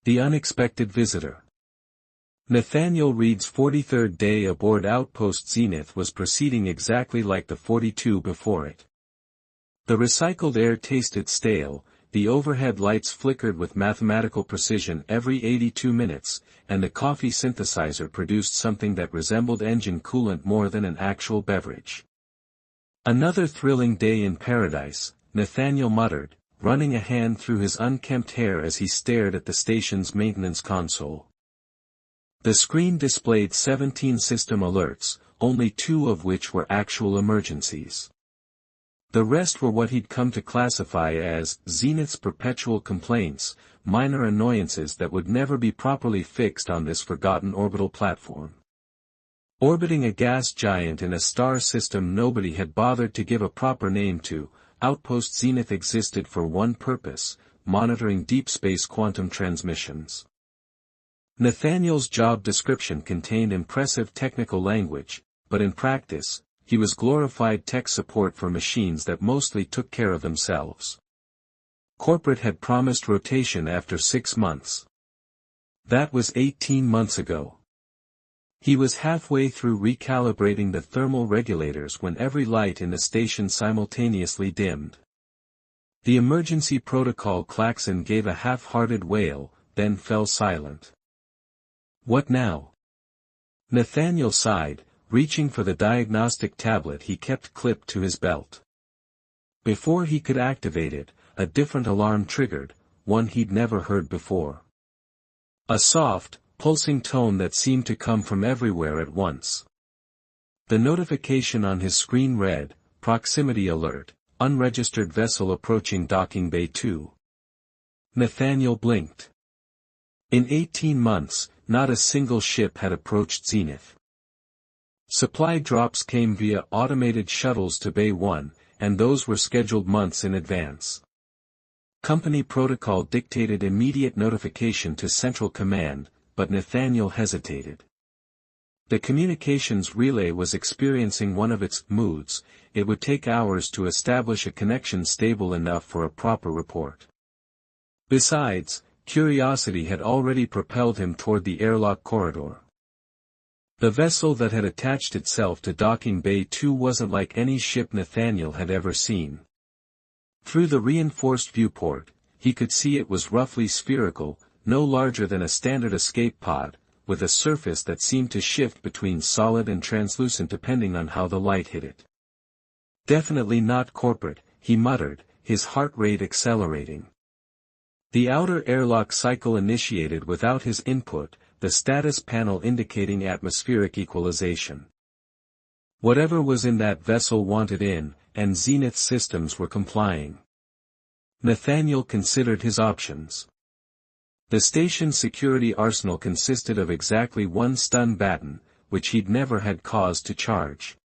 The unexpected visitor. Nathaniel Reed's 43rd day aboard Outpost Zenith was proceeding exactly like the 42 before it. The recycled air tasted stale, the overhead lights flickered with mathematical precision every 82 minutes, and the coffee synthesizer produced something that resembled engine coolant more than an actual beverage. Another thrilling day in paradise, Nathaniel muttered, running a hand through his unkempt hair as he stared at the station's maintenance console. The screen displayed 17 system alerts, only 2 of which were actual emergencies. The rest were what he'd come to classify as Zenith's perpetual complaints, minor annoyances that would never be properly fixed on this forgotten orbital platform. Orbiting a gas giant in a star system nobody had bothered to give a proper name to, Outpost Zenith existed for one purpose: monitoring deep space quantum transmissions. Nathaniel's job description contained impressive technical language, but in practice, he was glorified tech support for machines that mostly took care of themselves. Corporate had promised rotation after 6 months. That was 18 months ago. He was halfway through recalibrating the thermal regulators when every light in the station simultaneously dimmed. The emergency protocol klaxon gave a half-hearted wail, then fell silent. What now? Nathaniel sighed, reaching for the diagnostic tablet he kept clipped to his belt. Before he could activate it, a different alarm triggered, one he'd never heard before. A soft, pulsing tone that seemed to come from everywhere at once. The notification on his screen read, Proximity Alert, Unregistered Vessel Approaching Docking Bay 2. Nathaniel blinked. In 18 months, not a single ship had approached Zenith. Supply drops came via automated shuttles to Bay 1, and those were scheduled months in advance. Company protocol dictated immediate notification to Central Command, but Nathaniel hesitated. The communications relay was experiencing one of its moods. It would take hours to establish a connection stable enough for a proper report. Besides, curiosity had already propelled him toward the airlock corridor. The vessel that had attached itself to Docking Bay 2 wasn't like any ship Nathaniel had ever seen. Through the reinforced viewport, he could see it was roughly spherical, no larger than a standard escape pod, with a surface that seemed to shift between solid and translucent depending on how the light hit it. Definitely not corporate, he muttered, his heart rate accelerating. The outer airlock cycle initiated without his input, the status panel indicating atmospheric equalization. Whatever was in that vessel wanted in, and Zenith's systems were complying. Nathaniel considered his options. The station's security arsenal consisted of exactly one stun baton, which he'd never had cause to charge.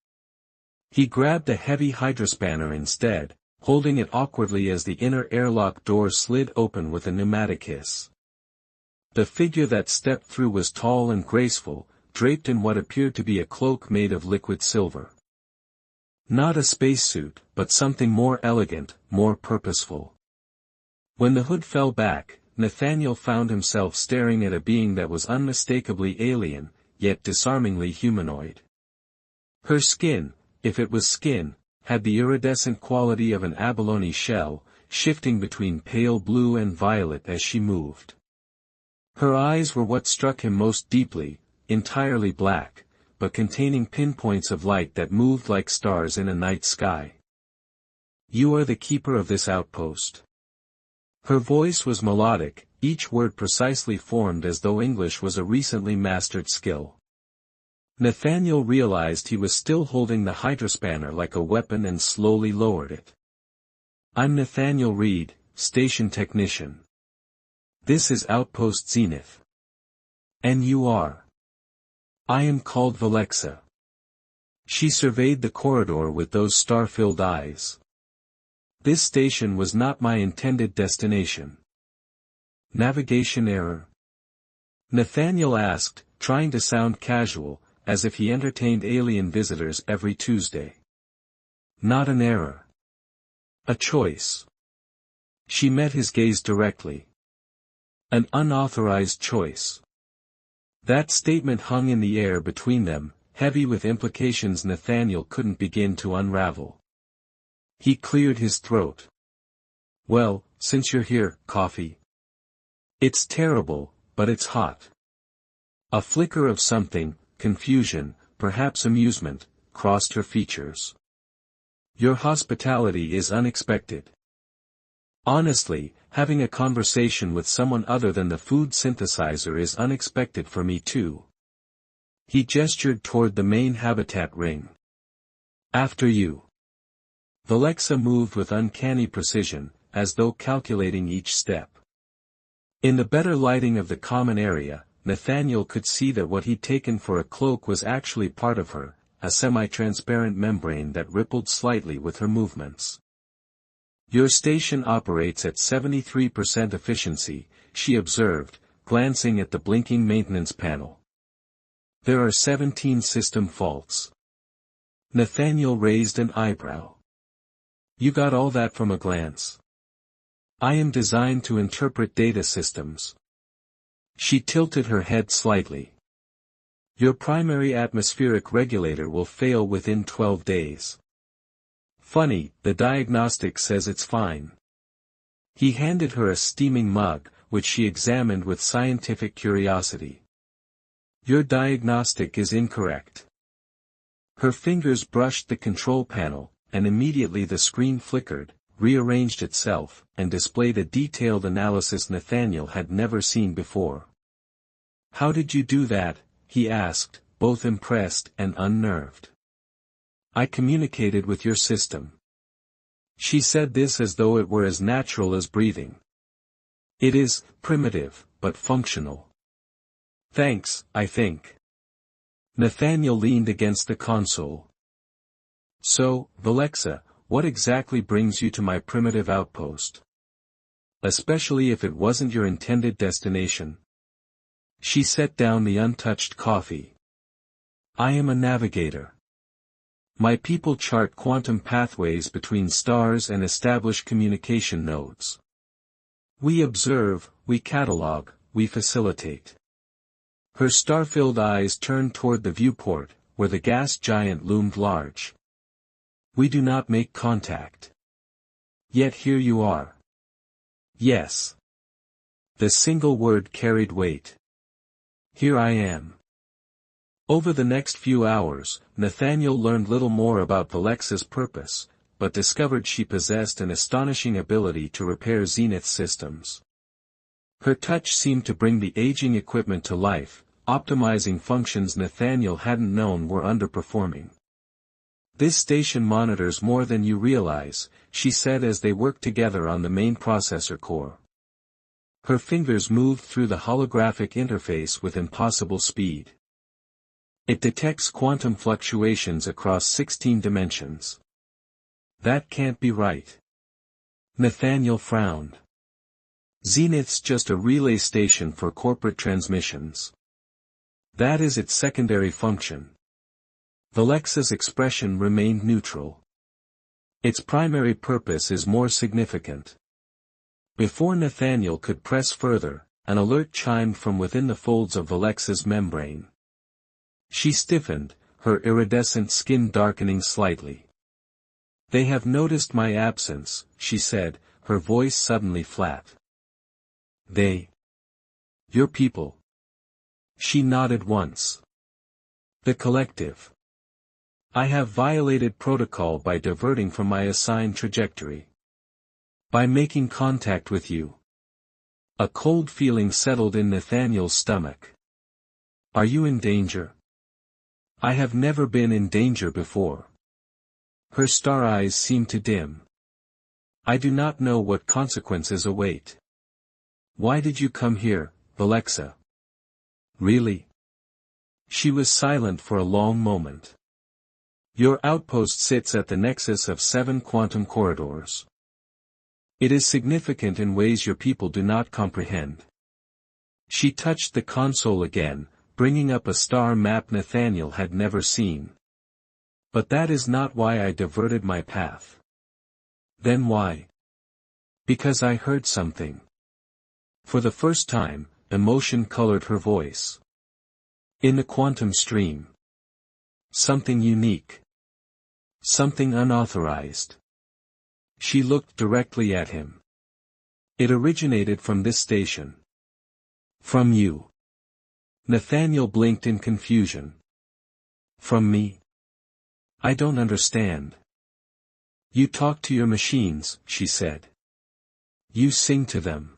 He grabbed a heavy hydrospanner instead, holding it awkwardly as the inner airlock door slid open with a pneumatic hiss. The figure that stepped through was tall and graceful, draped in what appeared to be a cloak made of liquid silver. Not a spacesuit, but something more elegant, more purposeful. When the hood fell back, Nathaniel found himself staring at a being that was unmistakably alien, yet disarmingly humanoid. Her skin, if it was skin, had the iridescent quality of an abalone shell, shifting between pale blue and violet as she moved. Her eyes were what struck him most deeply, entirely black, but containing pinpoints of light that moved like stars in a night sky. You are the keeper of this outpost. Her voice was melodic, each word precisely formed as though English was a recently mastered skill. Nathaniel realized he was still holding the hydrospanner like a weapon and slowly lowered it. I'm Nathaniel Reed, station technician. This is Outpost Zenith. And you are? I am called Valexa. She surveyed the corridor with those star-filled eyes. This station was not my intended destination. Navigation error? Nathaniel asked, trying to sound casual, as if he entertained alien visitors every Tuesday. Not an error. A choice. She met his gaze directly. An unauthorized choice. That statement hung in the air between them, heavy with implications Nathaniel couldn't begin to unravel. He cleared his throat. Well, since you're here, coffee? It's terrible, but it's hot. A flicker of something, confusion, perhaps amusement, crossed her features. Your hospitality is unexpected. Honestly, having a conversation with someone other than the food synthesizer is unexpected for me too. He gestured toward the main habitat ring. After you. Valexa moved with uncanny precision, as though calculating each step. In the better lighting of the common area, Nathaniel could see that what he'd taken for a cloak was actually part of her, a semi-transparent membrane that rippled slightly with her movements. Your station operates at 73% efficiency, she observed, glancing at the blinking maintenance panel. There are 17 system faults. Nathaniel raised an eyebrow. You got all that from a glance. I am designed to interpret data systems. She tilted her head slightly. Your primary atmospheric regulator will fail within 12 days. Funny, the diagnostic says it's fine. He handed her a steaming mug, which she examined with scientific curiosity. Your diagnostic is incorrect. Her fingers brushed the control panel, and immediately the screen flickered, rearranged itself, and displayed a detailed analysis Nathaniel had never seen before. How did you do that? He asked, both impressed and unnerved. I communicated with your system. She said this as though it were as natural as breathing. It is, primitive, but functional. Thanks, I think. Nathaniel leaned against the console. So, Valexa, what exactly brings you to my primitive outpost? Especially if it wasn't your intended destination. She set down the untouched coffee. I am a navigator. My people chart quantum pathways between stars and establish communication nodes. We observe, we catalog, we facilitate. Her star-filled eyes turned toward the viewport, where the gas giant loomed large. We do not make contact. Yet here you are. Yes. The single word carried weight. Here I am. Over the next few hours, Nathaniel learned little more about Valexa's purpose, but discovered she possessed an astonishing ability to repair Zenith systems. Her touch seemed to bring the aging equipment to life, optimizing functions Nathaniel hadn't known were underperforming. This station monitors more than you realize, she said as they worked together on the main processor core. Her fingers moved through the holographic interface with impossible speed. It detects quantum fluctuations across 16 dimensions. That can't be right. Nathaniel frowned. Zenith's just a relay station for corporate transmissions. That is its secondary function. Valexa's expression remained neutral. Its primary purpose is more significant. Before Nathaniel could press further, an alert chimed from within the folds of Valexa's membrane. She stiffened, her iridescent skin darkening slightly. They have noticed my absence, she said, her voice suddenly flat. They? Your people. She nodded once. The collective. I have violated protocol by diverting from my assigned trajectory. By making contact with you. A cold feeling settled in Nathaniel's stomach. Are you in danger? I have never been in danger before. Her star eyes seemed to dim. I do not know what consequences await. Why did you come here, Valexa? Really? She was silent for a long moment. Your outpost sits at the nexus of 7 quantum corridors. It is significant in ways your people do not comprehend. She touched the console again, bringing up a star map Nathaniel had never seen. But that is not why I diverted my path. Then why? Because I heard something. For the first time, emotion colored her voice. In the quantum stream. Something unique. Something unauthorized. She looked directly at him. It originated from this station. From you. Nathaniel blinked in confusion. From me? I don't understand. You talk to your machines, she said. You sing to them.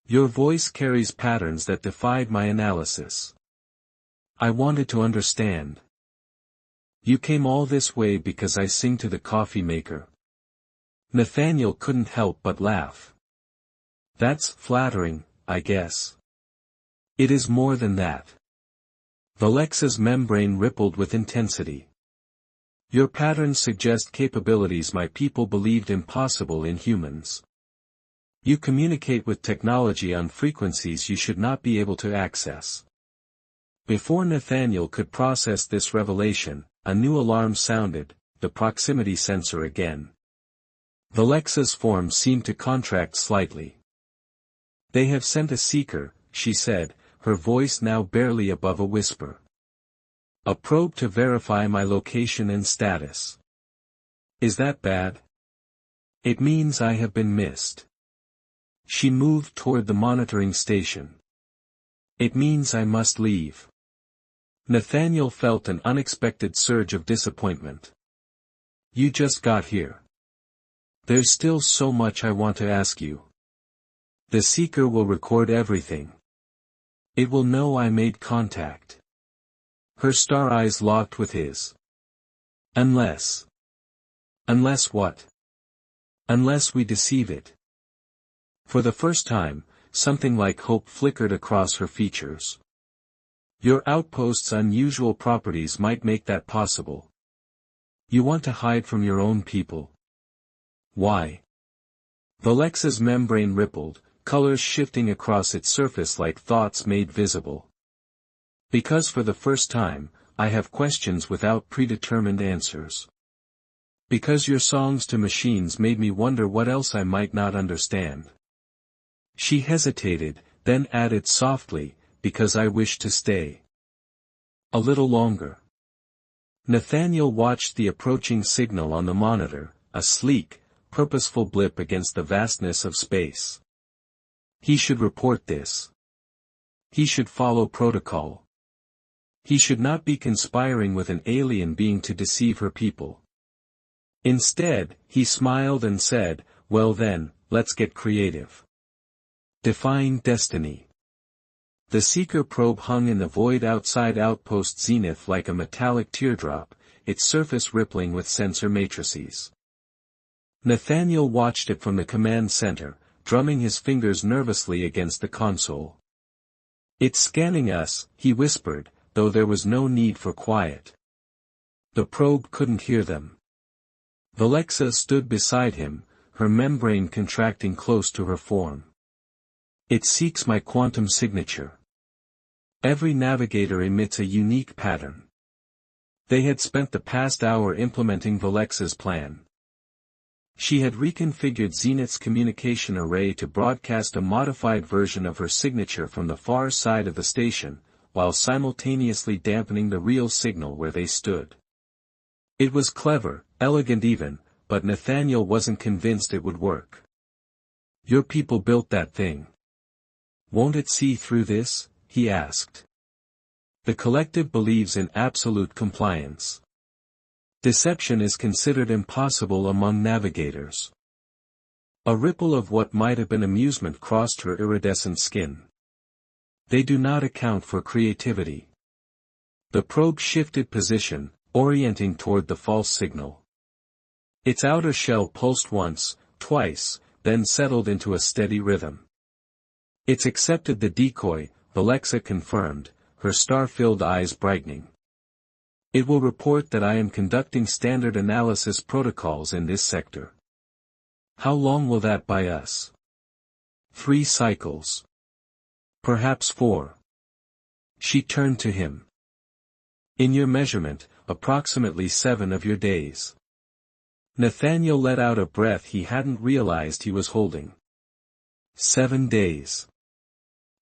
Your voice carries patterns that defied my analysis. I wanted to understand. You came all this way because I sing to the coffee maker. Nathaniel couldn't help but laugh. That's flattering, I guess. It is more than that. Valexa's membrane rippled with intensity. Your patterns suggest capabilities my people believed impossible in humans. You communicate with technology on frequencies you should not be able to access. Before Nathaniel could process this revelation, a new alarm sounded, the proximity sensor again. Valexa's form seemed to contract slightly. They have sent a seeker, she said, her voice now barely above a whisper. A probe to verify my location and status. Is that bad? It means I have been missed. She moved toward the monitoring station. It means I must leave. Nathaniel felt an unexpected surge of disappointment. You just got here. There's still so much I want to ask you. The seeker will record everything. It will know I made contact. Her star eyes locked with his. Unless. Unless what? Unless we deceive it. For the first time, something like hope flickered across her features. Your outpost's unusual properties might make that possible. You want to hide from your own people. Why? Valexa's membrane rippled, colors shifting across its surface like thoughts made visible. Because for the first time, I have questions without predetermined answers. Because your songs to machines made me wonder what else I might not understand. She hesitated, then added softly, because I wish to stay. A little longer. Nathaniel watched the approaching signal on the monitor, a sleek, purposeful blip against the vastness of space. He should report this. He should follow protocol. He should not be conspiring with an alien being to deceive her people. Instead, he smiled and said, well then, let's get creative. Defying destiny. The seeker probe hung in the void outside Outpost Zenith like a metallic teardrop, its surface rippling with sensor matrices. Nathaniel watched it from the command center, drumming his fingers nervously against the console. It's scanning us, he whispered, though there was no need for quiet. The probe couldn't hear them. Valexa stood beside him, her membrane contracting close to her form. It seeks my quantum signature. Every navigator emits a unique pattern. They had spent the past hour implementing Valexa's plan. She had reconfigured Zenith's communication array to broadcast a modified version of her signature from the far side of the station, while simultaneously dampening the real signal where they stood. It was clever, elegant even, but Nathaniel wasn't convinced it would work. Your people built that thing. Won't it see through this? He asked. The collective believes in absolute compliance. Deception is considered impossible among navigators. A ripple of what might have been amusement crossed her iridescent skin. They do not account for creativity. The probe shifted position, orienting toward the false signal. Its outer shell pulsed once, twice, then settled into a steady rhythm. It's accepted the decoy, Valexa confirmed, her star-filled eyes brightening. It will report that I am conducting standard analysis protocols in this sector. How long will that buy us? 3 cycles. Perhaps 4. She turned to him. In your measurement, approximately 7 of your days. Nathaniel let out a breath he hadn't realized he was holding. 7 days.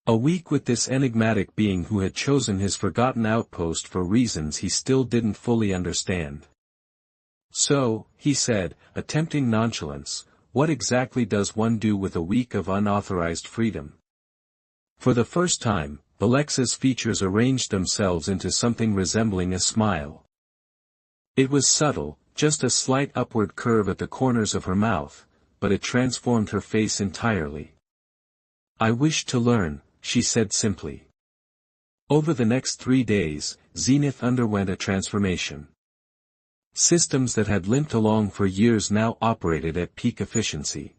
A week with this enigmatic being who had chosen his forgotten outpost for reasons he still didn't fully understand. So, he said, attempting nonchalance, what exactly does one do with a week of unauthorized freedom? For the first time, Alexa's features arranged themselves into something resembling a smile. It was subtle, just a slight upward curve at the corners of her mouth, but it transformed her face entirely. I wish to learn, she said simply. Over the next 3 days, Zenith underwent a transformation. Systems that had limped along for years now operated at peak efficiency.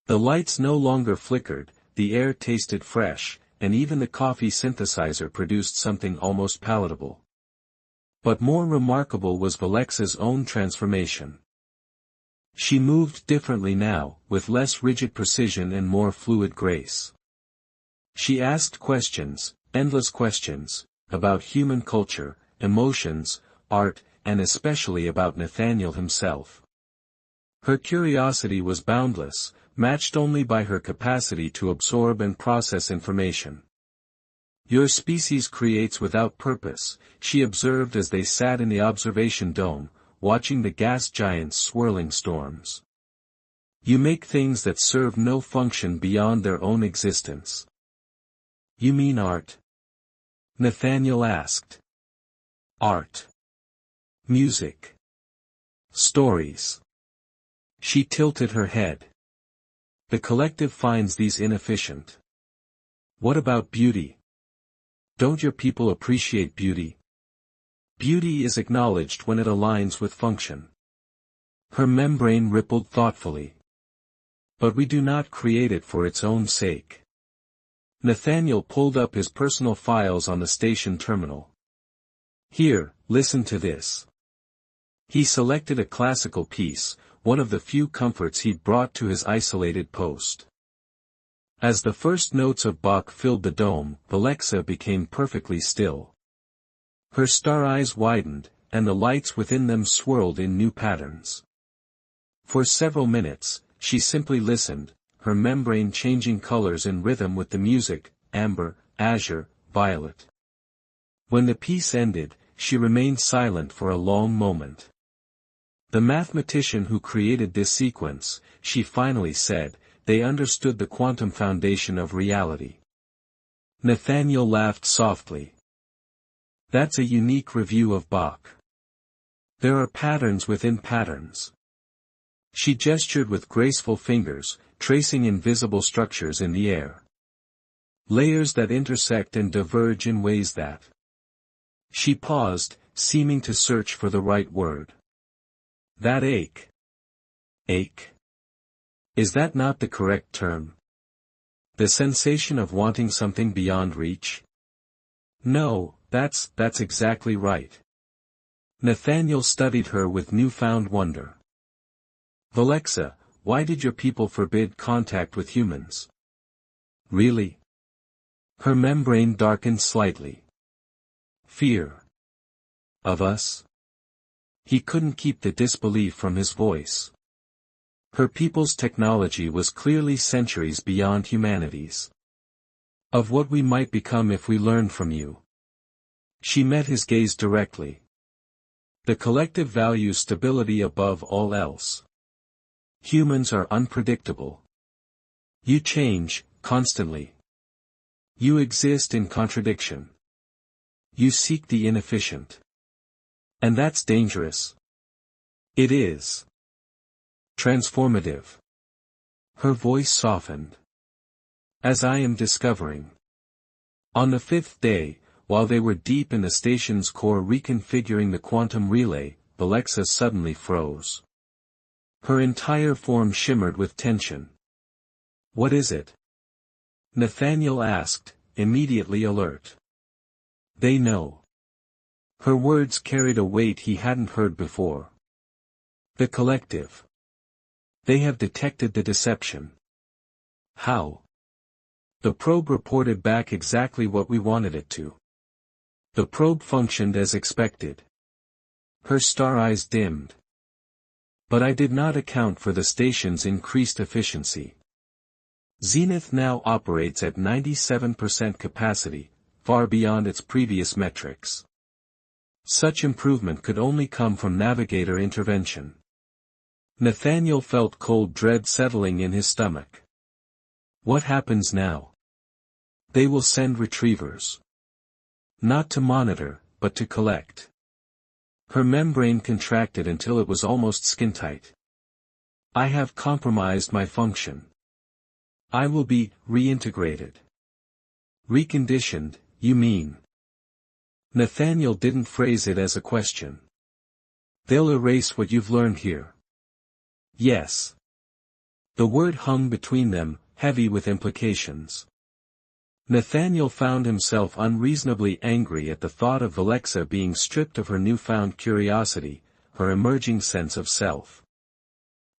The lights no longer flickered, the air tasted fresh, and even the coffee synthesizer produced something almost palatable. But more remarkable was Alexa's own transformation. She moved differently now, with less rigid precision and more fluid grace. She asked questions, endless questions, about human culture, emotions, art, and especially about Nathaniel himself. Her curiosity was boundless, matched only by her capacity to absorb and process information. Your species creates without purpose, she observed as they sat in the observation dome, watching the gas giants swirling storms. You make things that serve no function beyond their own existence. You mean art? Nathaniel asked. Art. Music. Stories. She tilted her head. The collective finds these inefficient. What about beauty? Don't your people appreciate beauty? Beauty is acknowledged when it aligns with function. Her membrane rippled thoughtfully. But we do not create it for its own sake. Nathaniel pulled up his personal files on the station terminal. Here, listen to this. He selected a classical piece, one of the few comforts he'd brought to his isolated post. As the first notes of Bach filled the dome, Alexa became perfectly still. Her star eyes widened, and the lights within them swirled in new patterns. For several minutes, she simply listened, her membrane changing colors in rhythm with the music, amber, azure, violet. When the piece ended, she remained silent for a long moment. The mathematician who created this sequence, she finally said, they understood the quantum foundation of reality. Nathaniel laughed softly. That's a unique review of Bach. There are patterns within patterns. She gestured with graceful fingers, tracing invisible structures in the air. Layers that intersect and diverge in ways that. She paused, seeming to search for the right word. That ache. Ache? Is that not the correct term? The sensation of wanting something beyond reach? No, that's exactly right. Nathaniel studied her with newfound wonder. Alexa, why did your people forbid contact with humans? Really? Her membrane darkened slightly. Fear. Of us? He couldn't keep the disbelief from his voice. Her people's technology was clearly centuries beyond humanity's. Of what we might become if we learned from you. She met his gaze directly. The collective values stability above all else. Humans are unpredictable. You change, constantly. You exist in contradiction. You seek the inefficient. And that's dangerous. It is. Transformative. Her voice softened. As I am discovering. On the 5th day, while they were deep in the station's core reconfiguring the quantum relay, Alexa suddenly froze. Her entire form shimmered with tension. What is it? Nathaniel asked, immediately alert. They know. Her words carried a weight he hadn't heard before. The collective. They have detected the deception. How? The probe reported back exactly what we wanted it to. The probe functioned as expected. Her star eyes dimmed. But I did not account for the station's increased efficiency. Zenith now operates at 97% capacity, far beyond its previous metrics. Such improvement could only come from navigator intervention. Nathaniel felt cold dread settling in his stomach. What happens now? They will send retrievers. Not to monitor, but to collect. Her membrane contracted until it was almost skin-tight. I have compromised my function. I will be reintegrated. Reconditioned, you mean? Nathaniel didn't phrase it as a question. They'll erase what you've learned here. Yes. The word hung between them, heavy with implications. Nathaniel found himself unreasonably angry at the thought of Alexa being stripped of her newfound curiosity, her emerging sense of self.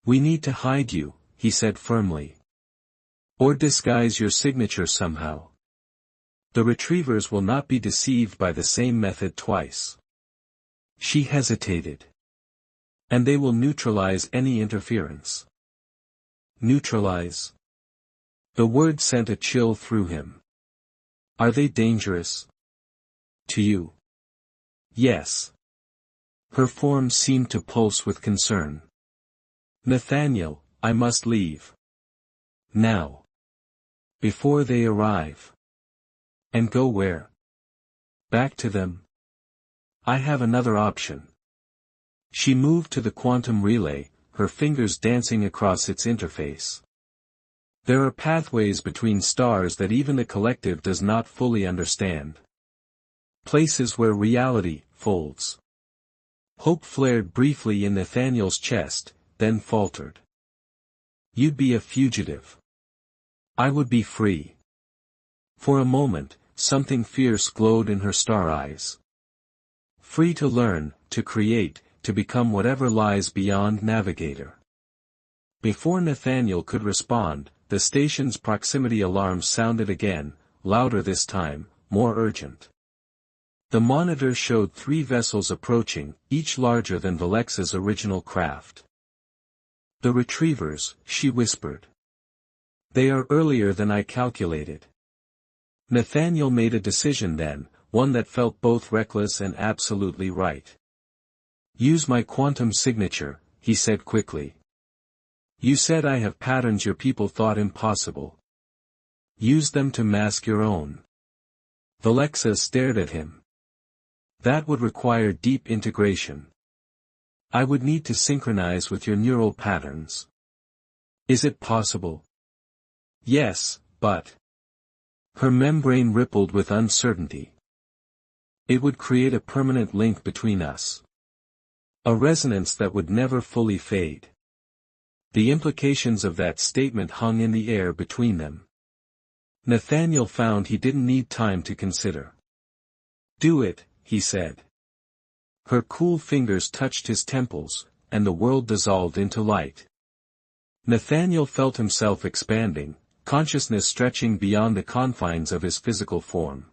We need to hide you, he said firmly. Or disguise your signature somehow. The retrievers will not be deceived by the same method twice. She hesitated. And they will neutralize any interference. Neutralize? The word sent a chill through him. Are they dangerous? To you? Yes. Her form seemed to pulse with concern. Nathaniel, I must leave. Now. Before they arrive. And go where? Back to them. I have another option. She moved to the quantum relay, her fingers dancing across its interface. There are pathways between stars that even the collective does not fully understand. Places where reality folds. Hope flared briefly in Nathaniel's chest, then faltered. You'd be a fugitive. I would be free. For a moment, something fierce glowed in her star eyes. Free to learn, to create, to become whatever lies beyond Navigator. Before Nathaniel could respond, the station's proximity alarm sounded again, louder this time, more urgent. The monitor showed 3 vessels approaching, each larger than Valexa's original craft. The retrievers, she whispered. They are earlier than I calculated. Nathaniel made a decision then, one that felt both reckless and absolutely right. Use my quantum signature, he said quickly. You said I have patterns your people thought impossible. Use them to mask your own. Valexa stared at him. That would require deep integration. I would need to synchronize with your neural patterns. Is it possible? Yes, but... Her membrane rippled with uncertainty. It would create a permanent link between us. A resonance that would never fully fade. The implications of that statement hung in the air between them. Nathaniel found he didn't need time to consider. Do it, he said. Her cool fingers touched his temples, and the world dissolved into light. Nathaniel felt himself expanding, consciousness stretching beyond the confines of his physical form.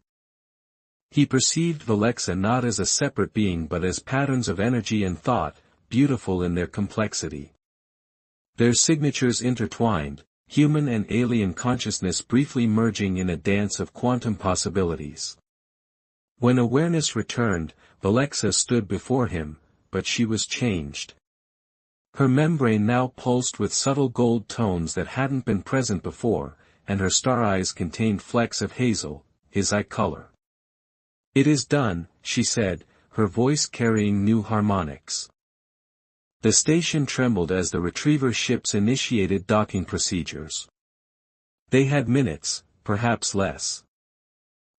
He perceived Valexa not as a separate being but as patterns of energy and thought, beautiful in their complexity. Their signatures intertwined, human and alien consciousness briefly merging in a dance of quantum possibilities. When awareness returned, Valexa stood before him, but she was changed. Her membrane now pulsed with subtle gold tones that hadn't been present before, and her star eyes contained flecks of hazel, his eye color. It is done, she said, her voice carrying new harmonics. The station trembled as the retriever ships initiated docking procedures. They had minutes, perhaps less.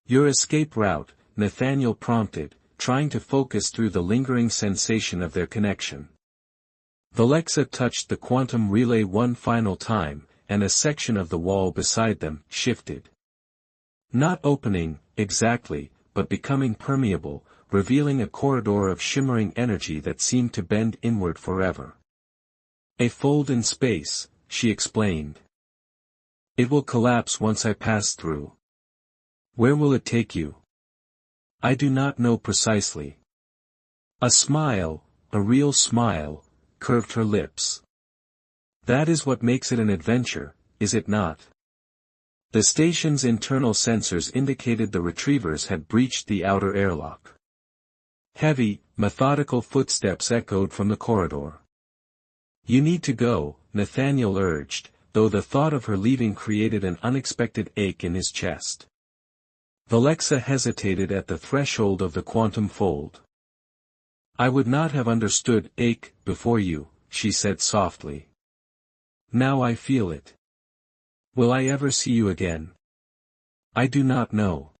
Your escape route, Nathaniel prompted, trying to focus through the lingering sensation of their connection. Valexa touched the quantum relay one final time, and a section of the wall beside them shifted. Not opening, exactly, but becoming permeable, revealing a corridor of shimmering energy that seemed to bend inward forever. A fold in space, she explained. It will collapse once I pass through. Where will it take you? I do not know precisely. A smile, a real smile, curved her lips. That is what makes it an adventure, is it not? The station's internal sensors indicated the retrievers had breached the outer airlock. Heavy, methodical footsteps echoed from the corridor. "You need to go," Nathaniel urged, though the thought of her leaving created an unexpected ache in his chest. Valexa hesitated at the threshold of the quantum fold. "I would not have understood ache before you," she said softly. "Now I feel it. Will I ever see you again? I do not know."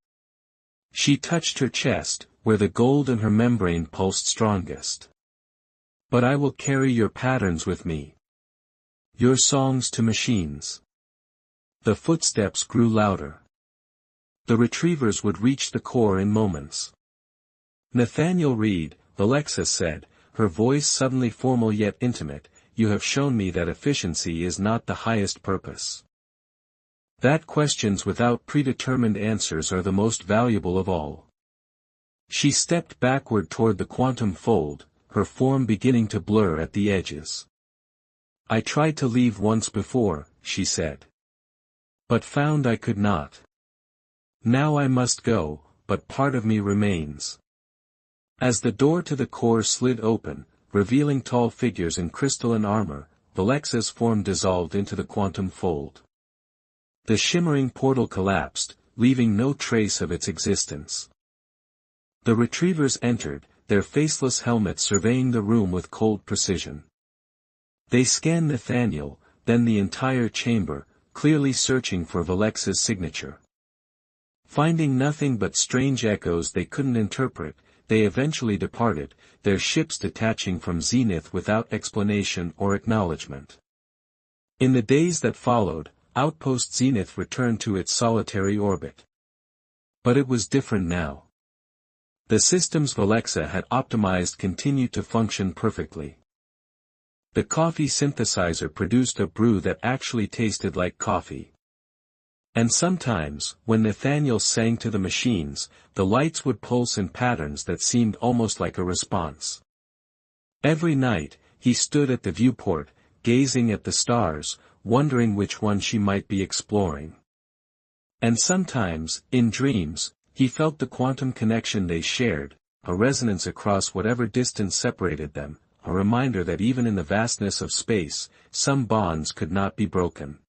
She touched her chest, where the gold in her membrane pulsed strongest. "But I will carry your patterns with me. Your songs to machines." The footsteps grew louder. The retrievers would reach the core in moments. "Nathaniel Reed," Valexa said, her voice suddenly formal yet intimate, "you have shown me that efficiency is not the highest purpose. That questions without predetermined answers are the most valuable of all." She stepped backward toward the quantum fold, her form beginning to blur at the edges. "I tried to leave once before," she said. "But found I could not. Now I must go, but part of me remains." As the door to the core slid open, revealing tall figures in crystalline armor, Valexa's form dissolved into the quantum fold. The shimmering portal collapsed, leaving no trace of its existence. The retrievers entered, their faceless helmets surveying the room with cold precision. They scanned Nathaniel, then the entire chamber, clearly searching for Valexa's signature. Finding nothing but strange echoes they couldn't interpret, they eventually departed, their ships detaching from Zenith without explanation or acknowledgement. In the days that followed, Outpost Zenith returned to its solitary orbit. But it was different now. The systems Valexa had optimized continued to function perfectly. The coffee synthesizer produced a brew that actually tasted like coffee. And sometimes, when Nathaniel sang to the machines, the lights would pulse in patterns that seemed almost like a response. Every night, he stood at the viewport, gazing at the stars, wondering which one she might be exploring. And sometimes, in dreams, he felt the quantum connection they shared, a resonance across whatever distance separated them, a reminder that even in the vastness of space, some bonds could not be broken.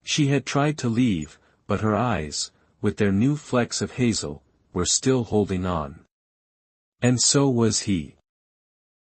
She had tried to leave, but her eyes, with their new flecks of hazel, were still holding on. And so was he.